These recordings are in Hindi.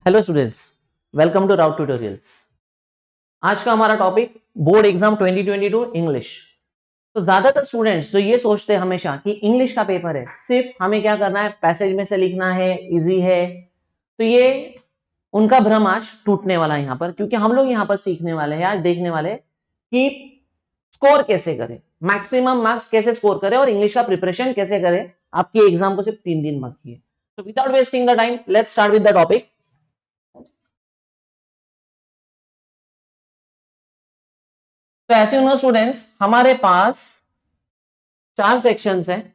Hello students, welcome to Rout tutorials. आज का हमारा टॉपिक बोर्ड एग्जाम 2022 इंग्लिश। तो ज्यादातर स्टूडेंट्स तो ये सोचते हैं हमेशा कि इंग्लिश का पेपर है, सिर्फ हमें क्या करना है, पैसेज में से लिखना है, इजी है। तो ये उनका भ्रम आज टूटने वाला है यहाँ पर, क्योंकि हम लोग यहाँ पर सीखने वाले हैं, आज देखने वाले हैं कि स्कोर कैसे करें, मैक्सिमम मार्क्स कैसे स्कोर करें और इंग्लिश का प्रिपरेशन कैसे करें आपके एग्जाम को सिर्फ 3 दिन बाकी है। तो without wasting the time, let's start with the topic. तो ऐसे उन्होंने स्टूडेंट्स, हमारे पास 4 सेक्शंस हैं।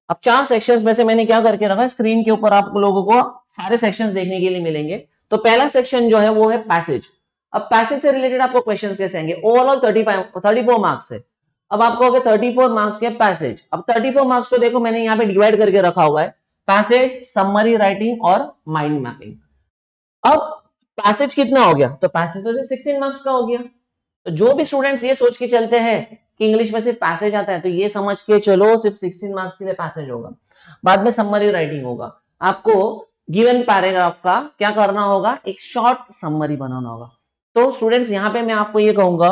अब 4 सेक्शंस में से मैंने क्या करके रखा है, स्क्रीन के ऊपर आप लोगों को सारे सेक्शंस देखने के लिए मिलेंगे। तो पहला सेक्शन जो है वो है पैसेज। अब पैसेज से रिलेटेड आपको क्वेश्चंस कैसे आएंगे, ओवरऑल 34 मार्क्स है। अब आपको हो गए 34 मार्क्स के पैसेज। अब 34 मार्क्स को देखो मैंने यहाँ पे डिवाइड करके रखा हुआ है, पैसेज, समरी राइटिंग और माइंड मैपिंग। अब पैसेज कितना हो गया, तो पैसेज तो 16 मार्क्स का हो गया। तो जो भी स्टूडेंट्स ये सोच के चलते हैं कि इंग्लिश में सिर्फ पैसेज आता है, तो ये समझ के चलो सिर्फ 16 मार्क्स के लिए पैसेज होगा। बाद में समरी राइटिंग होगा, आपको गिवन पैराग्राफ का क्या करना होगा, एक शॉर्ट समरी बनाना होगा। तो स्टूडेंट्स यहाँ पे मैं आपको ये कहूंगा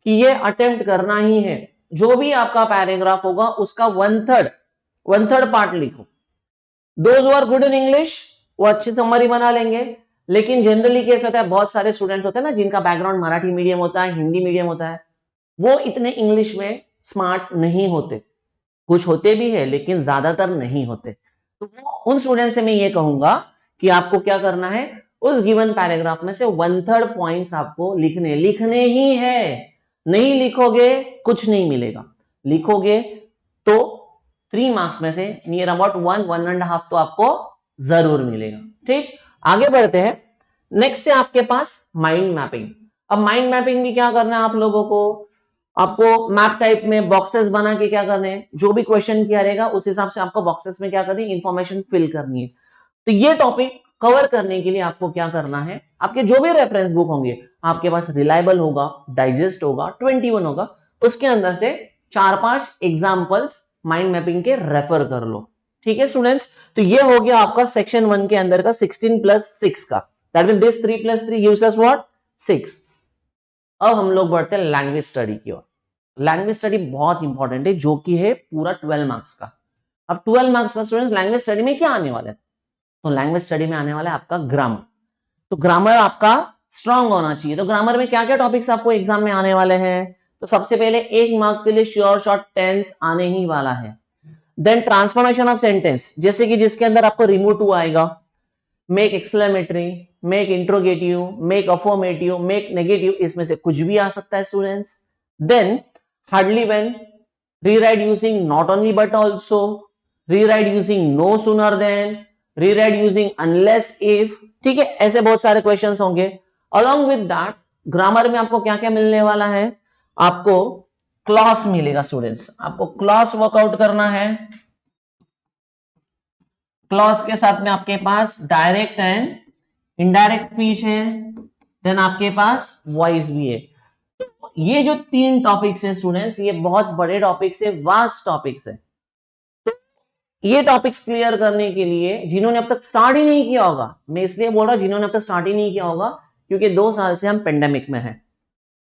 कि ये अटेम्प्ट करना ही है। जो भी आपका पैराग्राफ होगा उसका वन थर्ड पार्ट लिखो। Those are good in English वो अच्छी समरी बना लेंगे। लेकिन जनरली केस होता है, बहुत सारे स्टूडेंट्स होते हैं ना जिनका बैकग्राउंड मराठी मीडियम होता है, हिंदी मीडियम होता है, वो इतने इंग्लिश में स्मार्ट नहीं होते। कुछ होते भी है लेकिन ज्यादातर नहीं होते। तो उन स्टूडेंट से मैं ये कहूंगा कि आपको क्या करना है, उस गिवन पैराग्राफ में से वन थर्ड पॉइंट्स आपको लिखने ही है। नहीं लिखोगे कुछ नहीं मिलेगा, लिखोगे तो 3 मार्क्स में से नियर अबाउट 1.5 तो आपको जरूर मिलेगा। ठीक, आगे बढ़ते हैं। नेक्स्ट है आपके पास माइंड मैपिंग। अब माइंड मैपिंग भी क्या करना है आप लोगों को, आपको मैप टाइप में बॉक्सेस बना के क्या करने हैं, जो भी क्वेश्चन किया रहेगा उस हिसाब से आपको बॉक्सेस में क्या करनी है, इंफॉर्मेशन फिल करनी है। तो ये टॉपिक कवर करने के लिए आपको क्या करना है, आपके जो भी रेफरेंस बुक होंगे आपके पास रिलायबल होगा, डाइजेस्ट होगा, 21 होगा, उसके अंदर से 4-5 एग्जाम्पल्स माइंड मैपिंग के रेफर कर लो। ठीक है स्टूडेंट्स, तो ये हो गया आपका सेक्शन 1 के अंदर का 16+6 का, that mean this 3+3 gives us what, 6। अब हम लोग बढ़ते हैं लैंग्वेज स्टडी की ओर। लैंग्वेज स्टडी बहुत इंपॉर्टेंट है, जो कि है पूरा 12 मार्क्स का। अब 12 मार्क्स का स्टूडेंट लैंग्वेज स्टडी में क्या आने वाला है, तो लैंग्वेज स्टडी में आने वाला है आपका ग्रामर। तो ग्रामर आपका स्ट्रांग होना चाहिए। तो ग्रामर में क्या क्या टॉपिक्स आपको एग्जाम में आने वाले हैं, तो सबसे पहले 1 मार्क के लिए श्योर शॉर्ट टेंस आने ही वाला है। देन ट्रांसफॉर्मेशन ऑफ सेंटेंस, जैसे कि जिसके अंदर आपको रिमूव टू आएगा, make exclamatory, make interrogative, make affirmative, make negative, इसमें से कुछ भी आ सकता है students. Then hardly when, rewrite using not only but also, rewrite using no sooner than, rewrite using unless if. ठीक है, ऐसे बहुत सारे क्वेश्चंस होंगे। अलोंग विद दैट ग्रामर में आपको क्या क्या मिलने वाला है, आपको क्लॉज मिलेगा स्टूडेंट्स, आपको क्लॉज वर्कआउट करना है। क्लॉज के साथ में आपके पास डायरेक्ट एंड इनडायरेक्ट स्पीच है, देन आपके पास वॉइस भी है। ये जो 3 टॉपिक्स हैं स्टूडेंट्स, ये बहुत बड़े टॉपिक्स है, वास्ट टॉपिक्स है। ये टॉपिक्स क्लियर करने के लिए जिन्होंने अब तक स्टार्ट ही नहीं किया होगा, मैं इसलिए बोल रहा हूं जिन्होंने अब तक स्टार्ट ही नहीं किया होगा, क्योंकि 2 साल से हम पेंडेमिक में हैं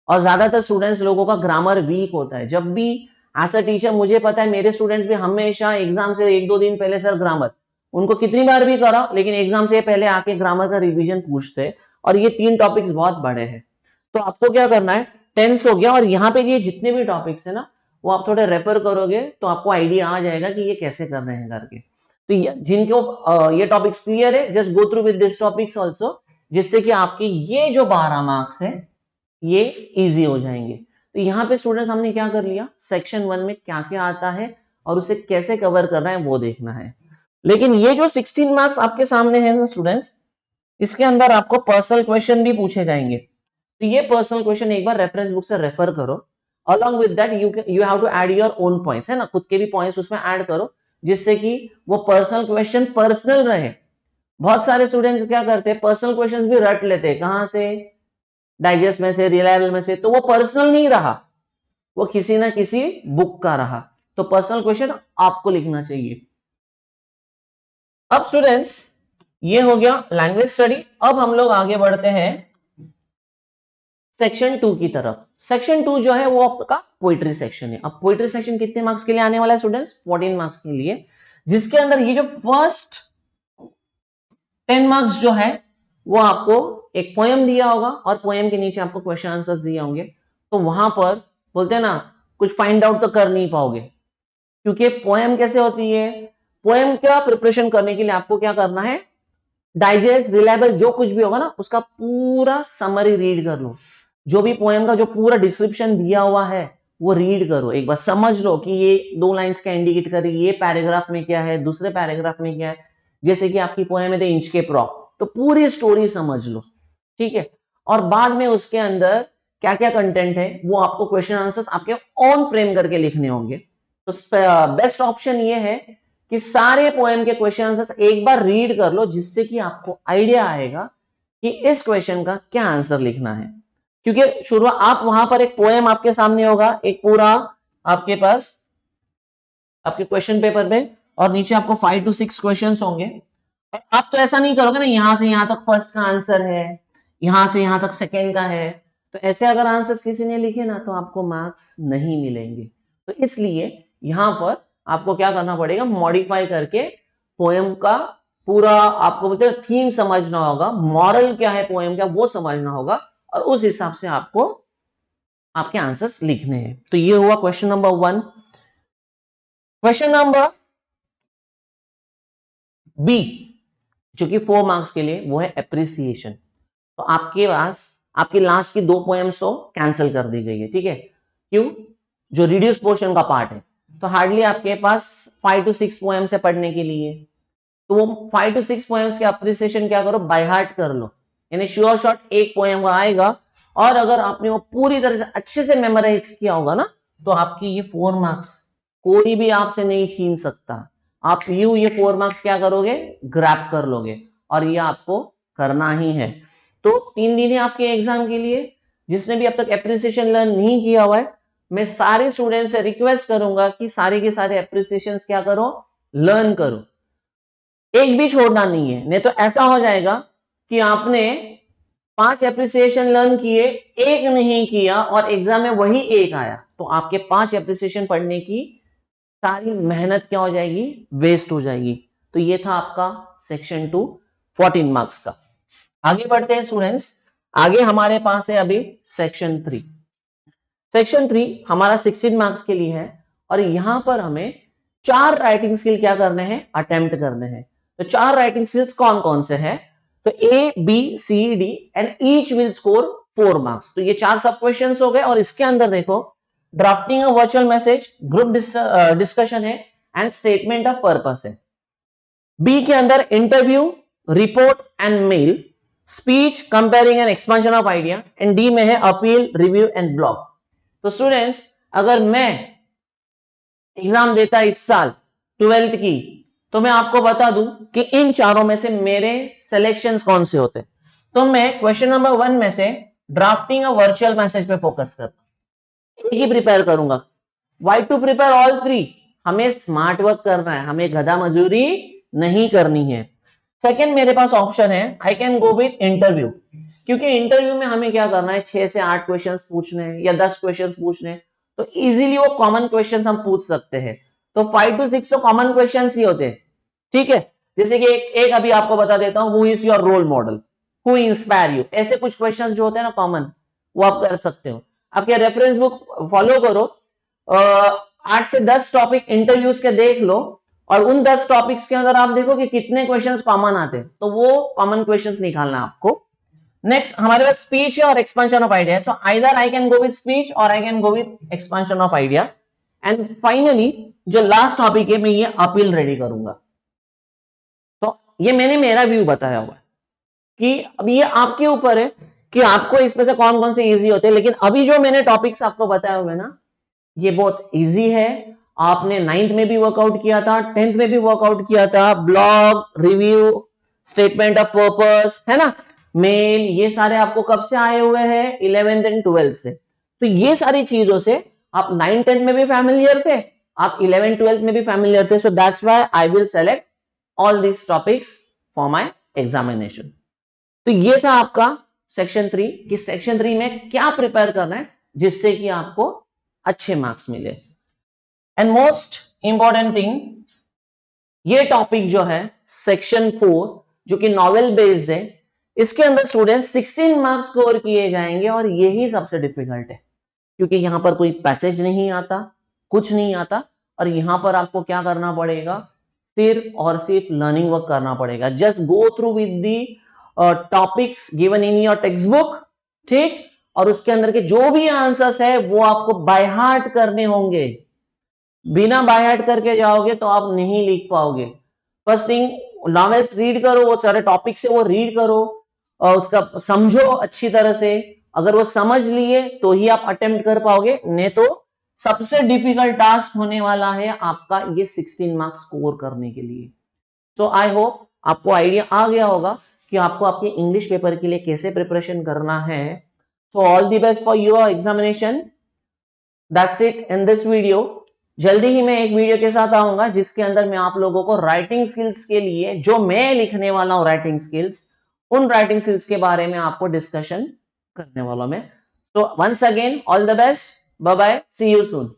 और ज्यादातर स्टूडेंट्स लोगों का ग्रामर वीक होता है। जब भी एज अ टीचर मुझे पता है, मेरे स्टूडेंट्स भी हमेशा एग्जाम से 1-2 दिन पहले सर ग्रामर, उनको कितनी बार भी करा लेकिन एग्जाम से पहले आके ग्रामर का रिवीजन पूछते। और ये 3 टॉपिक्स बहुत बड़े हैं। तो आपको क्या करना है, टेंस हो गया और यहाँ पे ये जितने भी टॉपिक्स है ना, वो आप थोड़े रेफर करोगे तो आपको आइडिया आ जाएगा कि ये कैसे कर रहे हैं करके। तो जिनको ये टॉपिक्स क्लियर है, just go through with this topics also, जिससे कि आपकी ये जो 12 मार्क्स है ये इजी हो जाएंगे। तो यहाँ पे स्टूडेंट्स हमने क्या कर लिया, सेक्शन 1 में क्या क्या आता है और उसे कैसे कवर करना है वो देखना है। लेकिन ये जो 16 मार्क्स आपके सामने है ना स्टूडेंट्स, इसके अंदर आपको पर्सनल क्वेश्चन भी पूछे जाएंगे। तो ये पर्सनल क्वेश्चन एक बार रेफरेंस बुक से रेफर करो। Along with that you have to add your own points, है ना, खुद के भी पॉइंट्स उसमें ऐड करो, जिससे कि वो पर्सनल क्वेश्चन पर्सनल रहे। बहुत सारे स्टूडेंट्स क्या करते हैं, पर्सनल क्वेश्चंस भी रट लेते हैं, कहां से, डाइजेस्ट में से, रिलायबल में से, तो वो पर्सनल नहीं रहा, वो किसी ना किसी बुक का रहा। तो पर्सनल क्वेश्चन आपको लिखना चाहिए। अब स्टूडेंट्स ये हो गया लैंग्वेज स्टडी। अब हम लोग आगे बढ़ते हैं सेक्शन 2 की तरफ। सेक्शन 2 जो है वो आपका पोइट्री सेक्शन है। अब पोइट्री सेक्शन कितने मार्क्स के लिए आने वाला है स्टूडेंट्स? 14 मार्क्स के लिए, जिसके अंदर ये जो फर्स्ट 10 मार्क्स जो है वो आपको एक पोएम दिया होगा और पोएम के नीचे आपको क्वेश्चन आंसर्स दिए होंगे। तो वहां पर बोलते हैं ना, कुछ फाइंड आउट तो कर नहीं पाओगे, क्योंकि पोएम कैसे होती है, पोएम का प्रिपरेशन करने के लिए आपको क्या करना है, डाइजेस्ट रिलायबल जो कुछ भी होगा ना उसका पूरा समरी रीड कर लो। जो भी पोएम का जो पूरा डिस्क्रिप्शन दिया हुआ है वो रीड करो, एक बार समझ लो कि ये 2 लाइंस क्या इंडिकेट कर रही है, ये पैराग्राफ में क्या है, दूसरे पैराग्राफ में क्या है। जैसे कि आपकी पोएम है द इंच के प्रॉप, तो पूरी स्टोरी समझ लो, ठीक है। और बाद में उसके अंदर क्या क्या कंटेंट है वो आपको क्वेश्चन आंसर्स आपके ऑन फ्रेम करके लिखने होंगे। तो बेस्ट ऑप्शन ये है कि सारे पोएम के क्वेश्चन आंसर्स एक बार रीड कर लो, जिससे कि आपको आइडिया आएगा कि इस क्वेश्चन का क्या आंसर लिखना है। क्योंकि शुरुआत आप वहां पर एक पोएम आपके सामने होगा, एक पूरा आपके पास आपके क्वेश्चन पेपर में, और नीचे आपको 5 to 6 क्वेश्चंस होंगे। और आप तो ऐसा नहीं करोगे ना, यहां से यहां तक फर्स्ट का आंसर है, यहां से यहां तक सेकंड का है। तो ऐसे अगर आंसर किसी ने लिखे ना तो आपको मार्क्स नहीं मिलेंगे। तो इसलिए यहां पर आपको क्या करना पड़ेगा, मॉडिफाई करके पोएम का पूरा आपको बोलते हैं थीम समझना होगा, मॉरल क्या है पोएम का वो समझना होगा, और उस हिसाब से आपको आपके आंसर्स लिखने हैं। तो ये हुआ question number 1। Question number B जो कि 4 मार्क्स के लिए, वो है एप्रिसिएशन। तो आपके पास आपकी लास्ट की 2 पोएम्स तो कैंसिल कर दी गई है, ठीक है। क्यों? जो रिड्यूस पोर्शन का पार्ट है, तो हार्डली आपके पास 5 to 6 पोएम्स है पढ़ने के लिए। तो वो 5 to 6 पोएम्स के अप्रिसिएशन क्या करो, बाय हार्ट कर लो। यानी श्योर शॉट एक पोएम आएगा, और अगर आपने वो पूरी तरह से अच्छे से मेमोराइज किया होगा ना, तो आपकी ये 4 मार्क्स कोई भी आपसे नहीं छीन सकता। आप ये 4 मार्क्स क्या करोगे, ग्रैब कर लोगे, और ये आपको करना ही है। तो 3 दिन है आपके एग्जाम के लिए। जिसने भी अब तक एप्रिसिएशन लर्न नहीं किया हुआ है, मैं सारे स्टूडेंट से रिक्वेस्ट करूंगा कि सारे के सारे एप्रिसिएशन क्या करो, लर्न करो, एक भी छोड़ना नहीं है। नहीं तो ऐसा हो जाएगा कि आपने 5 एप्रिसिएशन लर्न किए, एक नहीं किया, और एग्जाम में वही एक आया, तो आपके 5 एप्रिसिएशन पढ़ने की सारी मेहनत क्या हो जाएगी, वेस्ट हो जाएगी। तो ये था आपका सेक्शन 2 14 मार्क्स का। आगे बढ़ते हैं स्टूडेंट्स, आगे हमारे पास है अभी सेक्शन 3। सेक्शन 3 हमारा 16 मार्क्स के लिए है, और यहां पर हमें 4 राइटिंग स्किल क्या करने हैं, अटेम्प्ट करने हैं। तो 4 राइटिंग स्किल्स कौन कौन से हैं, तो A B C D and each will score 4 marks. तो ये 4 सब क्वेश्चंस हो गए, और इसके अंदर देखो drafting a virtual message, group discussion है, एंड स्टेटमेंट ऑफ पर्पस है। बी के अंदर interview, report and mail, speech, compering and expansion of idea, and D में है अपील, रिव्यू एंड ब्लॉग। तो स्टूडेंट्स, अगर मैं एग्जाम देता इस साल 12th की, तो मैं आपको बता दूं कि इन चारों में से मेरे सिलेक्शंस कौन से होते। तो मैं क्वेश्चन नंबर 1 में से ड्राफ्टिंग अ वर्चुअल मैसेज पे फोकस करता, एक ही प्रिपेयर करूंगा। Why to prepare all 3? हमें स्मार्ट वर्क करना है, हमें गधा मजूरी नहीं करनी है। सेकंड मेरे पास ऑप्शन है, आई कैन गो विथ इंटरव्यू, क्योंकि इंटरव्यू में हमें क्या करना है, 6 से 8 क्वेश्चंस पूछने हैं या 10 क्वेश्चंस पूछने हैं, तो इजीली वो कॉमन क्वेश्चंस हम पूछ सकते हैं। तो 5 to 6 तो कॉमन क्वेश्चंस ही होते हैं, ठीक है। जैसे कि एक अभी आपको बता देता हूं, who is your role model, who inspire you, ऐसे कुछ क्वेश्चंस जो होते हैं ना कॉमन, वो आप कर सकते हो। आपके रेफरेंस बुक फॉलो करो, 8 से 10 टॉपिक इंटरव्यूज के देख लो, और उन 10 टॉपिक्स के अंदर आप देखो कि कितने क्वेश्चंस कॉमन आते हैं, तो वो कॉमन क्वेश्चंस निकालना आपको। नेक्स्ट हमारे पास स्पीच है और expansion of idea, so either I can go with speech or I can go with expansion of idea. And finally जो लास्ट टॉपिक है, मैं ये अपील रेडी करूंगा। तो ये मैंने मेरा व्यू बताया हुआ है, कि अब ये आपके ऊपर है कि आपको इसमें से कौन कौन से इजी होते हैं। लेकिन अभी जो मैंने टॉपिक्स आपको बताए हुए ना, ये बहुत इजी है। आपने 9th में भी वर्कआउट किया था, 10th में भी वर्कआउट किया था, blog, review, statement of purpose, है ना, मेल, ये सारे आपको कब से आए हुए हैं, 11th एंड 12th से। तो ये सारी चीजों से आप 9th 10th में भी फैमिलियर थे, आप 11th 12th में भी फैमिलियर थे। So that's why I will select all these topics for my examination. तो ये था आपका सेक्शन 3 कि सेक्शन 3 में क्या प्रिपेयर करना है जिससे कि आपको अच्छे मार्क्स मिले। एंड मोस्ट इंपॉर्टेंट थिंग, ये टॉपिक जो है सेक्शन 4 जो कि नॉवेल बेस्ड है, इसके अंदर स्टूडेंट 16 मार्क्स स्कोर किए जाएंगे और यही सबसे डिफिकल्ट है क्योंकि यहां पर कोई पैसेज नहीं आता, कुछ नहीं आता, और यहां पर आपको क्या करना पड़ेगा, सिर्फ और सिर्फ लर्निंग वर्क करना पड़ेगा। Just go through with the topics given in your text book, ठीक, और उसके अंदर के जो भी आंसर्स है वो आपको बाय हार्ट करने होंगे। बिना बाय हार्ट करके जाओगे तो आप नहीं लिख पाओगे। फर्स्ट थिंग, नॉवेल्स रीड करो, वो सारे टॉपिक से वो रीड करो और उसका समझो अच्छी तरह से। अगर वो समझ लिए तो ही आप अटेम्प्ट कर पाओगे, नहीं तो सबसे डिफिकल्ट टास्क होने वाला है आपका ये 16 मार्क्स स्कोर करने के लिए। तो आई होप आपको आइडिया आ गया होगा कि आपको आपके इंग्लिश पेपर के लिए कैसे प्रिपरेशन करना है। So all the best for your examination. That's it in this video. जल्दी ही मैं एक वीडियो के साथ आऊंगा जिसके अंदर मैं आप लोगों को राइटिंग स्किल्स के लिए जो मैं लिखने वाला हूं राइटिंग स्किल्स, उन राइटिंग स्किल्स के बारे में आपको डिस्कशन करने वाला मैं। तो once again all the best, bye bye, see you soon.